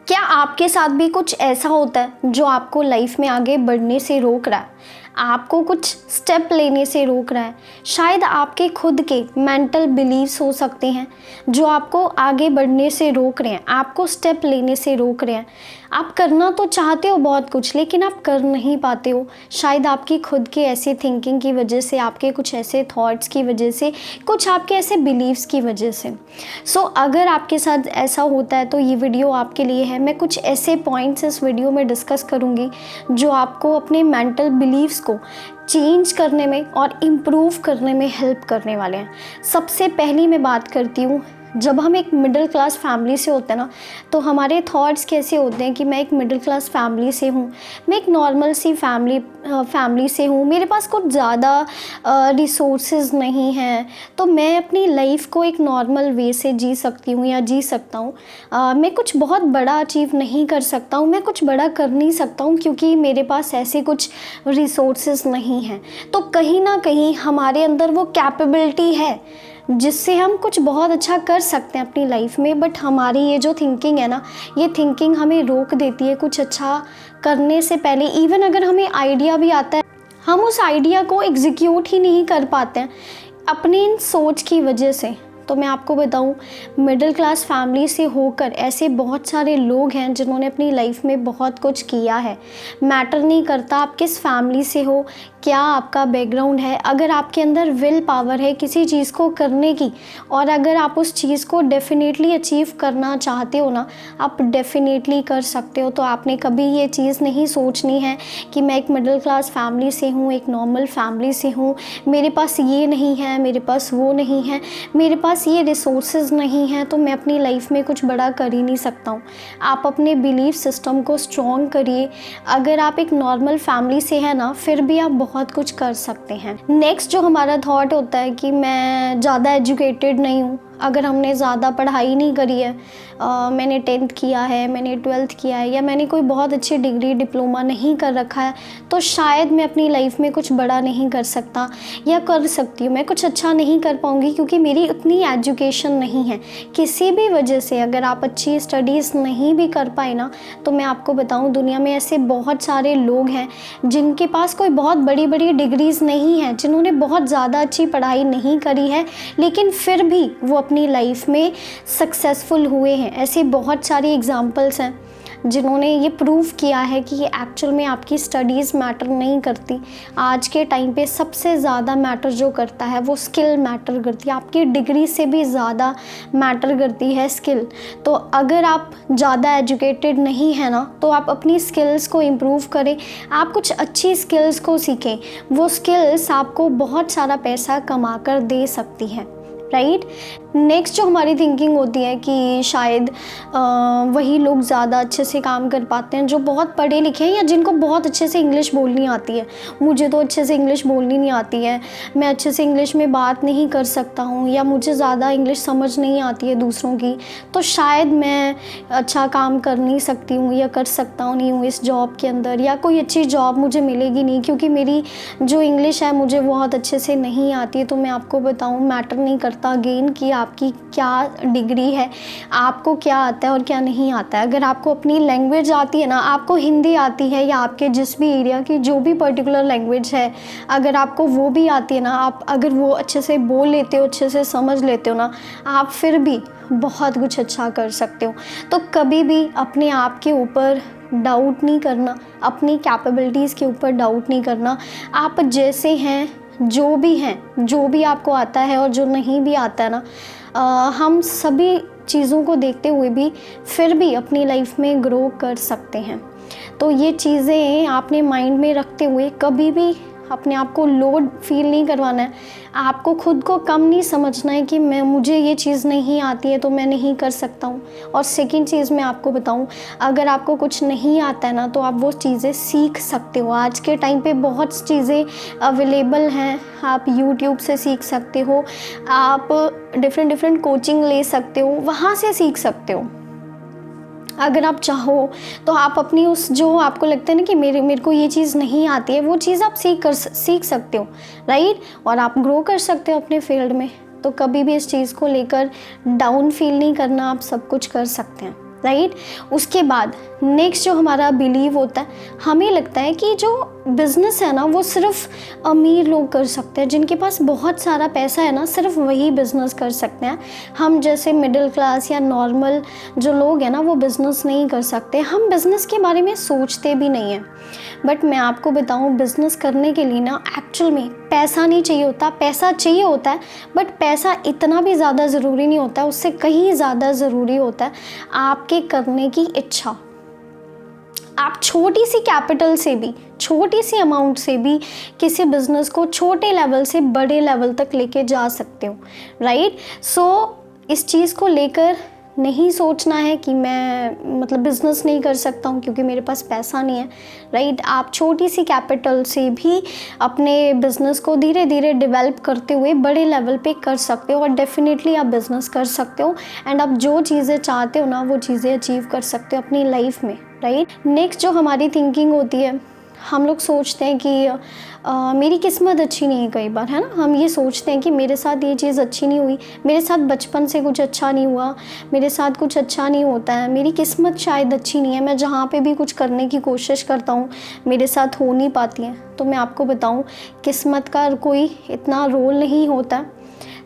क्या आपके साथ भी कुछ ऐसा होता है जो आपको लाइफ में आगे बढ़ने से रोक रहा है, आपको कुछ स्टेप लेने से रोक रहा है? शायद आपके खुद के मेंटल बिलीव्स हो सकते हैं जो आपको आगे बढ़ने से रोक रहे हैं, आपको स्टेप लेने से रोक रहे हैं। आप करना तो चाहते हो बहुत कुछ, लेकिन आप कर नहीं पाते हो। शायद आपकी खुद के ऐसे थिंकिंग की वजह से, आपके कुछ ऐसे थॉट्स की वजह से, कुछ आपके ऐसे बिलीव्स की वजह से। अगर आपके साथ ऐसा होता है तो ये वीडियो आपके लिए है। मैं कुछ ऐसे पॉइंट्स इस वीडियो में डिस्कस करूँगी जो आपको अपने मेंटल बिलीव्स को चेंज करने में और इम्प्रूव करने में हेल्प करने वाले हैं। सबसे पहली मैं बात करती हूँ, जब हम एक मिडिल क्लास फैमिली से होते हैं ना, तो हमारे थॉट्स कैसे होते हैं कि मैं एक मिडिल क्लास फैमिली से हूँ, मैं एक नॉर्मल सी फैमिली से हूँ, मेरे पास कुछ ज़्यादा रिसोर्सेज नहीं हैं, तो मैं अपनी लाइफ को एक नॉर्मल वे से जी सकती हूँ या जी सकता हूँ। मैं कुछ बहुत बड़ा अचीव नहीं कर सकता हूँ, मैं कुछ बड़ा कर नहीं सकता हूँ क्योंकि मेरे पास ऐसे कुछ रिसोर्सेज नहीं हैं। तो कहीं ना कहीं हमारे अंदर वो कैपेबिलिटी है जिससे हम कुछ बहुत अच्छा कर सकते हैं अपनी लाइफ में, बट हमारी ये जो थिंकिंग है ना, ये थिंकिंग हमें रोक देती है कुछ अच्छा करने से पहले। इवन अगर हमें आइडिया भी आता है, हम उस आइडिया को एग्जीक्यूट ही नहीं कर पाते हैं अपनी इन सोच की वजह से। तो मैं आपको बताऊं, मिडिल क्लास फैमिली से होकर ऐसे बहुत सारे लोग हैं जिन्होंने अपनी लाइफ में बहुत कुछ किया है। मैटर नहीं करता आप किस फैमिली से हो, क्या आपका बैकग्राउंड है, अगर आपके अंदर विल पावर है किसी चीज़ को करने की, और अगर आप उस चीज़ को डेफिनेटली अचीव करना चाहते हो ना, आप डेफिनेटली कर सकते हो। तो आपने कभी ये चीज़ नहीं सोचनी है कि मैं एक मिडिल क्लास फैमिली से हूँ, एक नॉर्मल फैमिली से हूँ, मेरे पास ये नहीं है, मेरे पास वो नहीं है, मेरे पास ये रिसोर्सेज नहीं हैं, तो मैं अपनी लाइफ में कुछ बड़ा कर ही नहीं सकता हूँ। आप अपने बिलीफ सिस्टम को स्ट्रॉन्ग करिए। अगर आप एक नॉर्मल फैमिली से हैं ना, फिर भी आप बहुत कुछ कर सकते हैं। नेक्स्ट जो हमारा थॉट होता है कि मैं ज़्यादा एजुकेटेड नहीं हूँ। अगर हमने ज़्यादा पढ़ाई नहीं करी है, मैंने 10th किया है, मैंने 12th किया है, या मैंने कोई बहुत अच्छी डिग्री डिप्लोमा नहीं कर रखा है, तो शायद मैं अपनी लाइफ में कुछ बड़ा नहीं कर सकता या कर सकती हूँ। मैं कुछ अच्छा नहीं कर पाऊँगी क्योंकि मेरी उतनी एजुकेशन नहीं है। किसी भी वजह से अगर आप अच्छी स्टडीज़ नहीं भी कर पाए ना, तो मैं आपको बताऊँ, दुनिया में ऐसे बहुत सारे लोग हैं जिनके पास कोई बहुत बड़ी बड़ी डिग्रीज़ नहीं हैं, जिन्होंने बहुत ज़्यादा अच्छी पढ़ाई नहीं करी है, लेकिन फिर भी वो अपनी लाइफ में सक्सेसफुल हुए हैं। ऐसे बहुत सारी एग्जांपल्स हैं जिन्होंने ये प्रूव किया है कि ये एक्चुअल में आपकी स्टडीज़ मैटर नहीं करती। आज के टाइम पे सबसे ज़्यादा मैटर जो करता है वो स्किल मैटर करती है। आपकी डिग्री से भी ज़्यादा मैटर करती है स्किल। तो अगर आप ज़्यादा एजुकेटेड नहीं है ना, तो आप अपनी स्किल्स को इम्प्रूव करें, आप कुछ अच्छी स्किल्स को सीखें। वो स्किल्स आपको बहुत सारा पैसा कमा कर दे सकती है, राइट। नेक्स्ट जो हमारी थिंकिंग होती है कि शायद वही लोग ज़्यादा अच्छे से काम कर पाते हैं जो बहुत पढ़े लिखे हैं या जिनको बहुत अच्छे से इंग्लिश बोलनी आती है। मुझे तो अच्छे से इंग्लिश बोलनी नहीं आती है, मैं अच्छे से इंग्लिश में बात नहीं कर सकता हूँ, या मुझे ज़्यादा इंग्लिश समझ नहीं आती है दूसरों की, तो शायद मैं अच्छा काम कर नहीं सकती हूँ या कर सकता नहीं हूँ इस जॉब के अंदर, या कोई अच्छी जॉब मुझे मिलेगी नहीं क्योंकि मेरी जो इंग्लिश है मुझे बहुत अच्छे से नहीं आती है। तो मैं आपको बताऊँ, मैटर नहीं करता अगेन कि आपकी क्या डिग्री है, आपको क्या आता है और क्या नहीं आता है। अगर आपको अपनी लैंग्वेज आती है ना, आपको हिंदी आती है या आपके जिस भी एरिया की जो भी पर्टिकुलर लैंग्वेज है, अगर आपको वो भी आती है ना, आप अगर वो अच्छे से बोल लेते हो, अच्छे से समझ लेते हो ना, आप फिर भी बहुत कुछ अच्छा कर सकते हो। तो कभी भी अपने आप के ऊपर डाउट नहीं करना, अपनी कैपेबिलिटीज़ के ऊपर डाउट नहीं करना। आप जैसे हैं, जो भी हैं, जो भी आपको आता है और जो नहीं भी आता है ना, हम सभी चीज़ों को देखते हुए भी फिर भी अपनी लाइफ में ग्रो कर सकते हैं। तो ये चीज़ें आपने माइंड में रखते हुए कभी भी अपने आप को लोड फील नहीं करवाना है। आपको खुद को कम नहीं समझना है कि मुझे ये चीज़ नहीं आती है तो मैं नहीं कर सकता हूँ। और सेकंड चीज़ मैं आपको बताऊँ, अगर आपको कुछ नहीं आता है ना, तो आप वो चीज़ें सीख सकते हो। आज के टाइम पे बहुत चीज़ें अवेलेबल हैं, आप यूट्यूब से सीख सकते हो, आप डिफरेंट कोचिंग ले सकते हो, वहाँ से सीख सकते हो। अगर आप चाहो तो आप अपनी उस जो आपको लगता है ना कि मेरे को ये चीज़ नहीं आती है, वो चीज़ आप सीख सकते हो, राइट। और आप ग्रो कर सकते हो अपने फील्ड में। तो कभी भी इस चीज़ को लेकर डाउन फील नहीं करना, आप सब कुछ कर सकते हैं। राइट। उसके बाद नेक्स्ट जो हमारा बिलीव होता है, हमें लगता है कि जो बिज़नेस है ना वो सिर्फ अमीर लोग कर सकते हैं, जिनके पास बहुत सारा पैसा है ना सिर्फ वही बिज़नेस कर सकते हैं। हम जैसे मिडिल क्लास या नॉर्मल जो लोग हैं ना वो बिज़नेस नहीं कर सकते। हम बिज़नेस के बारे में सोचते भी नहीं हैं। बट मैं आपको बताऊं, बिज़नेस करने के लिए ना एक्चुअल में पैसा नहीं चाहिए होता, पैसा चाहिए होता है बट पैसा इतना भी ज़्यादा ज़रूरी नहीं होता, उससे कहीं ज़्यादा ज़रूरी होता है आपके करने की इच्छा। आप छोटी सी कैपिटल से भी, छोटी सी अमाउंट से भी किसी बिज़नेस को छोटे लेवल से बड़े लेवल तक लेके जा सकते हो, राइट। सो इस चीज़ को लेकर नहीं सोचना है कि मैं मतलब बिज़नेस नहीं कर सकता हूँ क्योंकि मेरे पास पैसा नहीं है, राइट। आप छोटी सी कैपिटल से भी अपने बिज़नेस को धीरे धीरे डेवलप करते हुए बड़े लेवल पे कर सकते हो और डेफिनेटली आप बिज़नेस कर सकते हो एंड आप जो चीज़ें चाहते हो ना वो चीज़ें अचीव कर सकते हो अपनी लाइफ में, राइट। नेक्स्ट जो हमारी थिंकिंग होती है, हम लोग सोचते हैं कि मेरी किस्मत अच्छी नहीं है। कई बार है ना, हम ये सोचते हैं कि मेरे साथ ये चीज़ अच्छी नहीं हुई, मेरे साथ बचपन से कुछ अच्छा नहीं हुआ, मेरे साथ कुछ अच्छा नहीं होता है, मेरी किस्मत शायद अच्छी नहीं है, मैं जहाँ पे भी कुछ करने की कोशिश करता हूँ मेरे साथ हो नहीं पाती है। तो मैं आपको बताऊँ, किस्मत का कोई इतना रोल नहीं होता।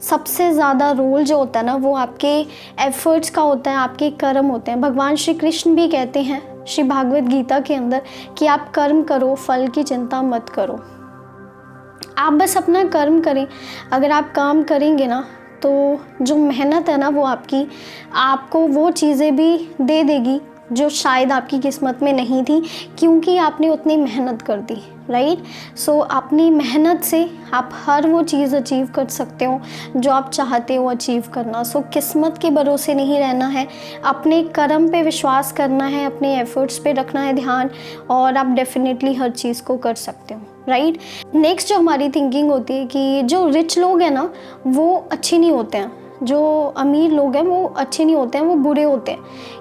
सबसे ज़्यादा रोल जो होता है ना वो आपके एफर्ट्स का होता है, आपके कर्म होते हैं। भगवान श्री कृष्ण भी कहते हैं श्री भागवत गीता के अंदर कि आप कर्म करो, फल की चिंता मत करो। आप बस अपना कर्म करें। अगर आप काम करेंगे ना तो जो मेहनत है ना वो आपको वो चीज़ें भी दे देगी जो शायद आपकी किस्मत में नहीं थी, क्योंकि आपने उतनी मेहनत कर दी, राइट। सो अपनी मेहनत से आप हर वो चीज़ अचीव कर सकते हो जो आप चाहते हो अचीव करना। सो किस्मत के भरोसे नहीं रहना है, अपने कर्म पे विश्वास करना है, अपने एफर्ट्स पे रखना है ध्यान, और आप डेफिनेटली हर चीज़ को कर सकते हो, राइट। नेक्स्ट जो हमारी थिंकिंग होती है कि जो रिच लोग हैं ना वो अच्छे नहीं होते हैं, जो अमीर लोग हैं वो अच्छे नहीं होते हैं, वो बुरे होते हैं,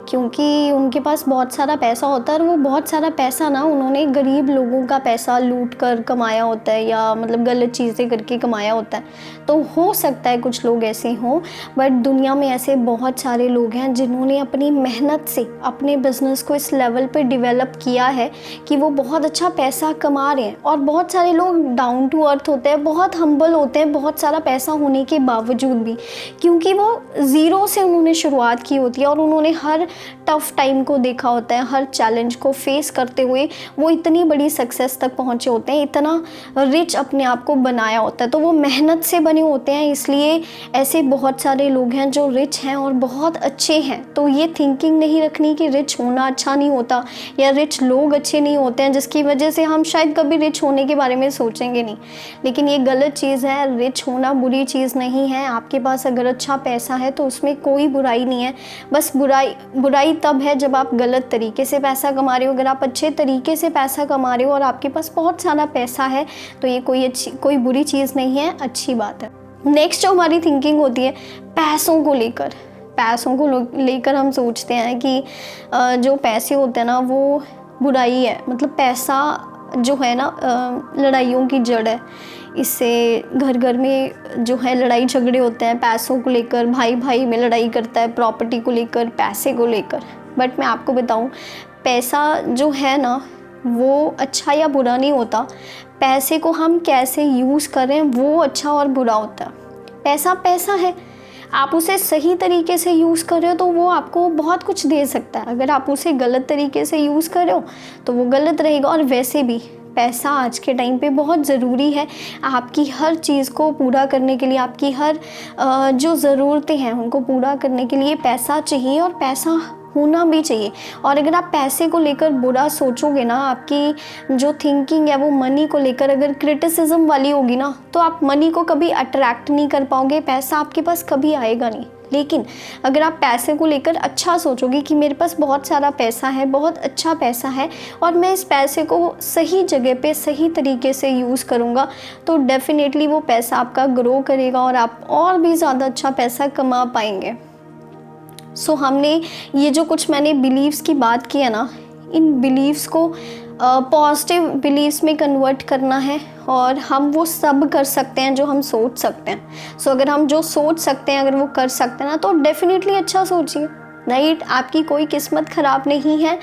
क्योंकि उनके पास बहुत सारा पैसा होता है और वो बहुत सारा पैसा ना उन्होंने गरीब लोगों का पैसा लूट कर कमाया होता है या मतलब गलत चीज़ें करके कमाया होता है। तो हो सकता है कुछ लोग ऐसे हों, बट दुनिया में ऐसे बहुत सारे लोग हैं जिन्होंने अपनी मेहनत से अपने बिज़नेस को इस लेवल पे डेवलप किया है कि वो बहुत अच्छा पैसा कमा रहे हैं। और बहुत सारे लोग डाउन टू अर्थ होते हैं, बहुत हम्बल होते हैं, बहुत सारा पैसा होने के बावजूद भी, क्योंकि वो ज़ीरो से उन्होंने शुरुआत की होती है और उन्होंने हर टफ़ टाइम को देखा होता है, हर चैलेंज को फेस करते हुए वो इतनी बड़ी सक्सेस तक पहुँचे होते हैं, इतना रिच अपने आप को बनाया होता है। तो वो मेहनत से बने होते हैं, इसलिए ऐसे बहुत सारे लोग हैं जो रिच हैं और बहुत अच्छे हैं। तो ये थिंकिंग नहीं रखनी कि रिच होना अच्छा नहीं होता या रिच लोग अच्छे नहीं होते हैं, जिसकी वजह से हम शायद कभी रिच होने के बारे में सोचेंगे नहीं। लेकिन ये गलत चीज़ है, रिच होना बुरी चीज़ नहीं है। आपके पास अगर अच्छा पैसा है तो उसमें कोई बुराई नहीं है, बस बुराई तब है जब आप गलत तरीके से पैसा कमा रहे हो। अगर आप अच्छे तरीके से पैसा कमा रहे हो और आपके पास बहुत सारा पैसा है तो ये कोई बुरी चीज़ नहीं है, अच्छी बात है। नेक्स्ट जो हमारी थिंकिंग होती है पैसों को लेकर हम सोचते हैं कि जो पैसे होते हैं ना वो बुराई है, मतलब पैसा जो है ना लड़ाइयों की जड़ है। इससे घर घर में जो है लड़ाई झगड़े होते हैं पैसों को लेकर, भाई भाई में लड़ाई करता है प्रॉपर्टी को लेकर, पैसे को लेकर। बट मैं आपको बताऊं, पैसा जो है ना वो अच्छा या बुरा नहीं होता, पैसे को हम कैसे यूज़ करें वो अच्छा और बुरा होता है। पैसा है, आप उसे सही तरीके से यूज़ कर रहे हो तो वो आपको बहुत कुछ दे सकता है। अगर आप उसे गलत तरीके से यूज़ कर रहे हो तो वो गलत रहेगा। और वैसे भी पैसा आज के टाइम पे बहुत ज़रूरी है आपकी हर चीज़ को पूरा करने के लिए, आपकी हर जो ज़रूरतें हैं उनको पूरा करने के लिए पैसा चाहिए और पैसा होना भी चाहिए। और अगर आप पैसे को लेकर बुरा सोचोगे ना, आपकी जो थिंकिंग है वो मनी को लेकर अगर क्रिटिसिज्म वाली होगी ना, तो आप मनी को कभी अट्रैक्ट नहीं कर पाओगे, पैसा आपके पास कभी आएगा नहीं। लेकिन अगर आप पैसे को लेकर अच्छा सोचोगे कि मेरे पास बहुत सारा पैसा है, बहुत अच्छा पैसा है और मैं इस पैसे को सही जगह पे सही तरीके से यूज़ करूँगा, तो डेफिनेटली वो पैसा आपका ग्रो करेगा और आप और भी ज़्यादा अच्छा पैसा कमा पाएंगे। सो हमने ये जो कुछ मैंने बिलीव्स की बात की है ना, इन बिलीव्स को पॉजिटिव बिलीव्स में कन्वर्ट करना है और हम वो सब कर सकते हैं जो हम सोच सकते हैं। सो अगर हम जो सोच सकते हैं अगर वो कर सकते हैं ना, तो डेफिनेटली अच्छा सोचिए, राइट। आपकी कोई किस्मत ख़राब नहीं है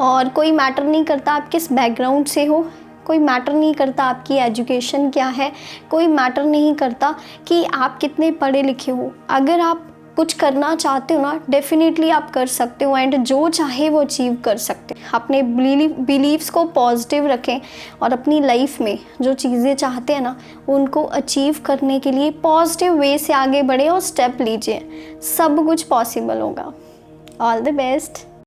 और कोई मैटर नहीं करता आप किस बैकग्राउंड से हो, कोई मैटर नहीं करता आपकी एजुकेशन क्या है, कोई मैटर नहीं करता कि आप कितने पढ़े लिखे हो। अगर आप कुछ करना चाहते हो ना, डेफिनेटली आप कर सकते हो एंड जो चाहे वो अचीव कर सकते हैं। अपने बिलीव्स को पॉजिटिव रखें और अपनी लाइफ में जो चीज़ें चाहते हैं ना उनको अचीव करने के लिए पॉजिटिव वे से आगे बढ़ें और स्टेप लीजिए, सब कुछ पॉसिबल होगा। All the best.